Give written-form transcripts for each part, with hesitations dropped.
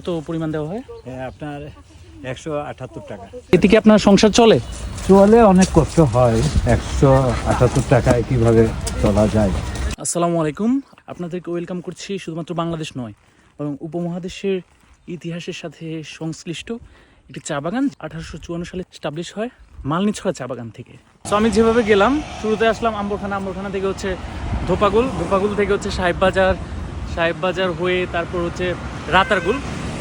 কত পরিমাণ দেওয়া হয়? আপনার 178 টাকা। এতে কি আপনার সংসার চলে? চলে, অনেক কষ্ট হয়। 178 টাকায় কিভাবে চলা যায়? আসসালামু আলাইকুম, আপনাদেরকে ওয়েলকাম করছি শুধুমাত্র বাংলাদেশ নয় বরং উপমহাদেশের ইতিহাসের সাথে সংশ্লিষ্ট একটি চা বাগান 1854 সালে স্টাবলিশ হয় মালনীছড়া চা বাগান থেকে। সো আমি যেভাবে গেলাম, শুরুতে আসলাম আম্বরখানা, আম্বরখানা থেকে হচ্ছে ধোপাগুল, ধোপাগুল থেকে হচ্ছে সাহেববাজার হয়ে তারপর হচ্ছে রাতারগুল।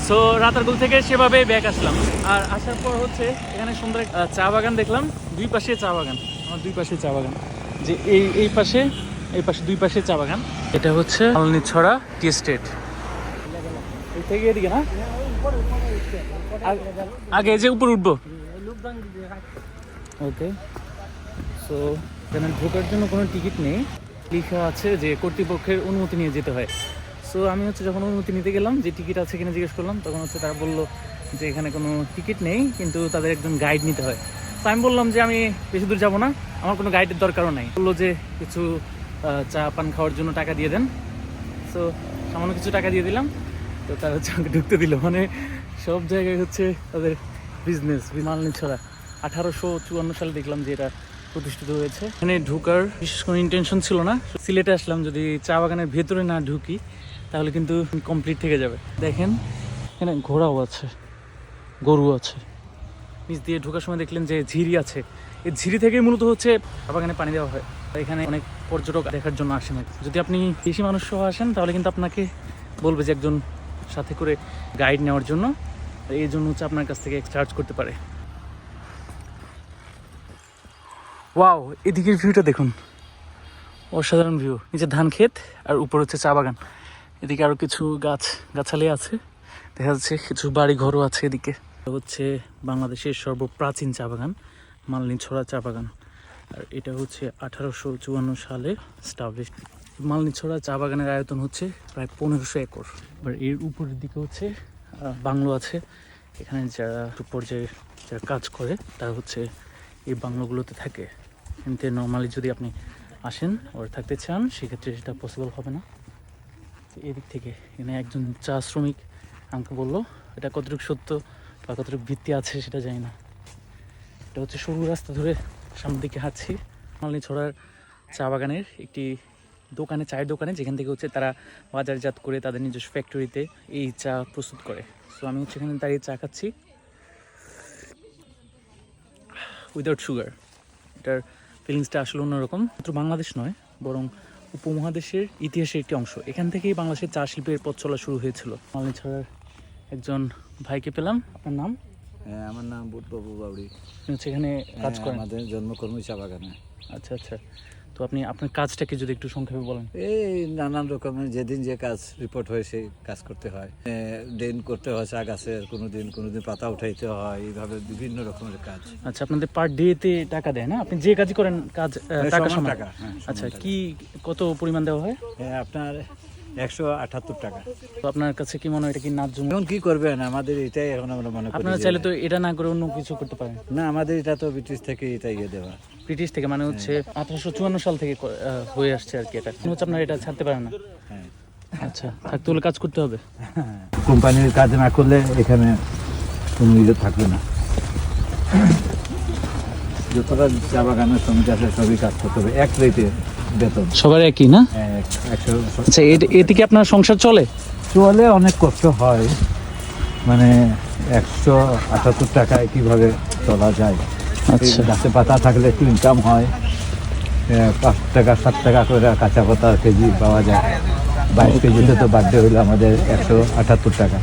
সো রাতারগুল থেকে সেভাবে ব্যাক আসলাম। আর আসার পর হচ্ছে এখানে সুন্দর চা বাগান দেখলাম, দুই পাশে চা বাগান, আমার দুই পাশে চা বাগান, যে এই পাশে দুই পাশে চা বাগান। এটা হচ্ছে মালনীছড়া টি এস্টেট। এই থেকে এদিকে না, আগে যে উপরে উঠবো। ওকে, সো এখানে ঢোকার জন্য কোনো টিকিট নেই, লেখা আছে যে কর্তৃপক্ষের অনুমতি নিয়ে যেতে হয়। সো আমি হচ্ছে যখন অনুমতি নিতে গেলাম, যে টিকিট আছে কিনা জিজ্ঞেস করলাম, তখন হচ্ছে তারা বললো যে এখানে কোনো টিকিট নেই, কিন্তু তাদের একজন গাইড নিতে হয়। তো আমি বললাম যে আমি বেশি দূর যাবো না, আমার কোনো গাইডের দরকারও নাই। বললো যে কিছু চা পান খাওয়ার জন্য টাকা দিয়ে দেন। সো সামান্য কিছু টাকা দিয়ে দিলাম, তো তারা হচ্ছে আমাকে ঢুকতে দিল। মানে সব জায়গায় হচ্ছে তাদের বিজনেস। মালনীছড়া 1854 সালে দেখলাম যে এটা প্রতিষ্ঠিত হয়েছে। এখানে ঢোকার বিশেষ কোনো ইন্টেনশন ছিল না, সিলেটে আসলাম, যদি চা বাগানের ভেতরে না ঢুকি তাহলে কিন্তু কমপ্লিট থেকে যাবে। দেখেন এখানে ঘোড়াও আছে, গরু আছে। নিচ দিয়ে ঢোকার সময় দেখলেন যে ঝিরি আছে, এই ঝিরি থেকে মূলত হচ্ছে চা বাগানে পানি দেওয়া হয়। এখানে অনেক পর্যটক দেখার জন্য আসেন। যদি আপনি বেশি মানুষ সহ আসেন তাহলে কিন্তু আপনাকে বলবে যে একজন সাথে করে গাইড নেওয়ার জন্য, এই জন্য হচ্ছে আপনার কাছ থেকে চার্জ করতে পারে। ওয়াও, এদিকের ভিউটা দেখুন, অসাধারণ ভিউ। নিচে ধান ক্ষেত আর উপর হচ্ছে চা বাগান। এদিকে আরো কিছু গাছালি আছে, দেখা যাচ্ছে কিছু বাড়ি ঘরও আছে। এদিকে হচ্ছে বাংলাদেশের সর্বপ্রাচীন চা বাগান মালনীছড়া চা বাগান, আর এটা হচ্ছে 1854 সালে স্টাবলিশ। মালনীছড়া চা বাগানের আয়তন হচ্ছে প্রায় 1500 একর। এবার এর উপরের দিকে হচ্ছে বাংলো আছে। এখানে যারা পর্যায়ে যারা কাজ করে তারা হচ্ছে এই বাংলোগুলোতে থাকে। এমনিতে নর্মালি যদি আপনি আসেন ওর থাকতে চান, সেক্ষেত্রে সেটা পসিবল হবে না। এদিক থেকে এখানে একজন চা শ্রমিক আমাকে বললো, এটা কতটুকু সত্য বা কতটুকু ভিত্তি আছে সেটা জানি না। এটা হচ্ছে সরু রাস্তা ধরে সামনের দিকে হাঁটছি মালনীছড়ার চা বাগানের একটি দোকানে, চায়ের দোকানে, যেখান থেকে হচ্ছে তারা বাজারজাত করে তাদের নিজস্ব ফ্যাক্টরিতে এই চা প্রস্তুত করে। সো আমি হচ্ছে এখানে দাঁড়িয়ে চা খাচ্ছি উইদাউট সুগার। এটার ফিলিংসটা আসলে অন্যরকম। মাত্র বাংলাদেশ নয় বরং উপমহাদেশের ইতিহাসের একটি অংশ। এখান থেকেই বাংলাদেশের চা শিল্পের পথ চলা শুরু হয়েছিল। মালনীছড়ার একজন ভাইকে পেলাম। আপনার নাম? হ্যাঁ, আমার নাম বুটবাবু বাউরি। আপনি হচ্ছে এখানে কাজ করেন? আমাদের জন্মকর্মী চা বাগানে। আচ্ছা আচ্ছা, তো আপনি আপনার কাজটাকে যদি একটু সংক্ষেপে বলেন। এই নানান রকমের যেদিন যে কাজ রিপোর্ট হয় সেই কাজ করতে হয়। ড্রেন করতে হয় চা গাছের, কোনোদিন পাতা উঠাইতে হয়, এইভাবে বিভিন্ন রকমের কাজ। আচ্ছা, আপনাদের পার ডেতে টাকা দেয় না? আপনি যে কাজই করেন কাজ টাকা সমান? টাকা। আচ্ছা, কি কত পরিমাণ দেওয়া হয়? আপনার 178 টাকা। তো আপনার কাছে কি মনে হয় এটা কি ন্যায্য? এখন কি করবেন, আমাদের এটাই এখন আমরা মনে করি। আপনারা চাইলে তো এটা না করে অন্য কিছু করতে পারেন। না, আমাদের এটা তো ব্রিটিশ থেকে এটা দেওয়া। ব্রিটিশ থেকে মানে হচ্ছে 1854 সাল থেকে হয়ে আসছে আর কি। এটা হচ্ছে আপনারা এটা ছাড়তে পারেন না? হ্যাঁ। আচ্ছা, থাকতে হলে কাজ করতে হবে। কোম্পানির কাজ না করলে এখানে কোনো ইয়ে থাকবে না। যতটা চা বাগানের শ্রমিক আছে সবই কাজ করতে হবে, এক রেটে বেতন সবার একই না? আচ্ছা, এতে কি আপনার সংসার চলে? চলে, অনেক কষ্ট হয়। মানে 178 টাকায় কিভাবে চলা যায়? আচ্ছা, গাছে পাতা থাকলে একটু ইনকাম হয়। 5 টাকা 7 টাকা করে কাঁচা পাতা কেজি পাওয়া যায়। 22 কেজিতে তো বার্থডে হইলো আমাদের 178 টাকা।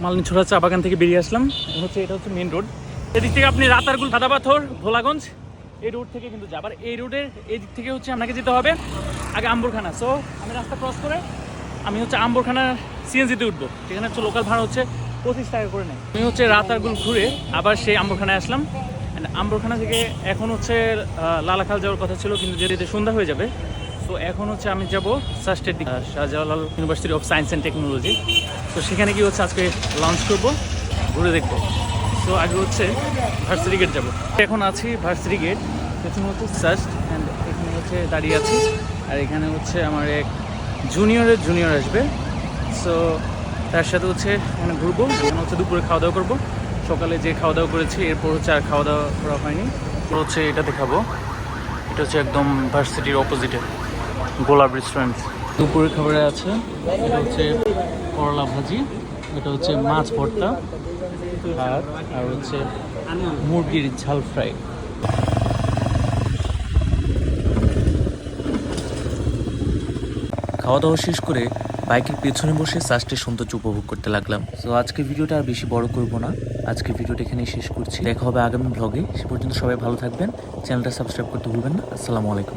মালনীছড়া চা বাগান থেকে বেরিয়ে আসলাম। এটা হচ্ছে মেন রোড। এদিক থেকে আপনি রাতারগুল, সাদাপাথর, ভোলাগঞ্জ এই রোড থেকে কিন্তু যাবার, এই রোডের এই দিক থেকে হচ্ছে আপনাকে যেতে হবে আগে আম্বরখানা। সো আমি রাস্তা ক্রস করে আমি হচ্ছে আম্বরখানা সিএনজিতে উঠবো। সেখানে হচ্ছে লোকাল ভাড়া হচ্ছে 25 টাকা করে নেয়। আমি হচ্ছে রাতারগুল ঘুরে আবার সেই আম্বরখানায় আসলাম। আম্বরখানা থেকে এখন হচ্ছে লালাখাল যাওয়ার কথা ছিল, কিন্তু যেতে সন্ধ্যা হয়ে যাবে। তো এখন হচ্ছে আমি যাবো সাস্টের দিকে, Shahjalal university of science and technology. তো সেখানে কি হচ্ছে আজকে লঞ্চ করবো, ঘুরে দেখবো। তো আগে হচ্ছে ভার্সিটি গেট যাবো। এখন আছি ভার্সিটি গেট, পেছনে হচ্ছে সাস্ট, অ্যান্ড এখানে হচ্ছে দাঁড়িয়ে আছি। আর এখানে হচ্ছে আমার এক জুনিয়র আসবে, সো তার সাথে হচ্ছে মানে ঘুরবো, এখানে হচ্ছে দুপুরে খাওয়া দাওয়া করবো। সকালে যে খাওয়া দাওয়া করেছি এরপর হচ্ছে আর খাওয়া দাওয়া করা হয়নি। তো হচ্ছে এটা দেখাবো, এটা হচ্ছে একদম ভার্সিটির অপোজিটে গোলাপ রেস্টুরেন্ট। দুপুরের খাবারে আছে এটা হচ্ছে করলা ভাজি, এটা হচ্ছে মাছ ভর্তা, ভাত, আর হচ্ছে মুরগির ঝাল ফ্রাই। খাওয়া দাওয়া শেষ করে বাইকের পেছনে বসে সাস্টের সৌন্দর্য উপভোগ করতে লাগলাম। তো আজকের ভিডিওটা আর বেশি বড় করব না, আজকের ভিডিওটা এখানেই শেষ করছি। দেখা হবে আগামী ব্লগে, সে পর্যন্ত সবাই ভালো থাকবেন, চ্যানেলটা সাবস্ক্রাইব করতে ভুলবেন না। আসসালামু আলাইকুম।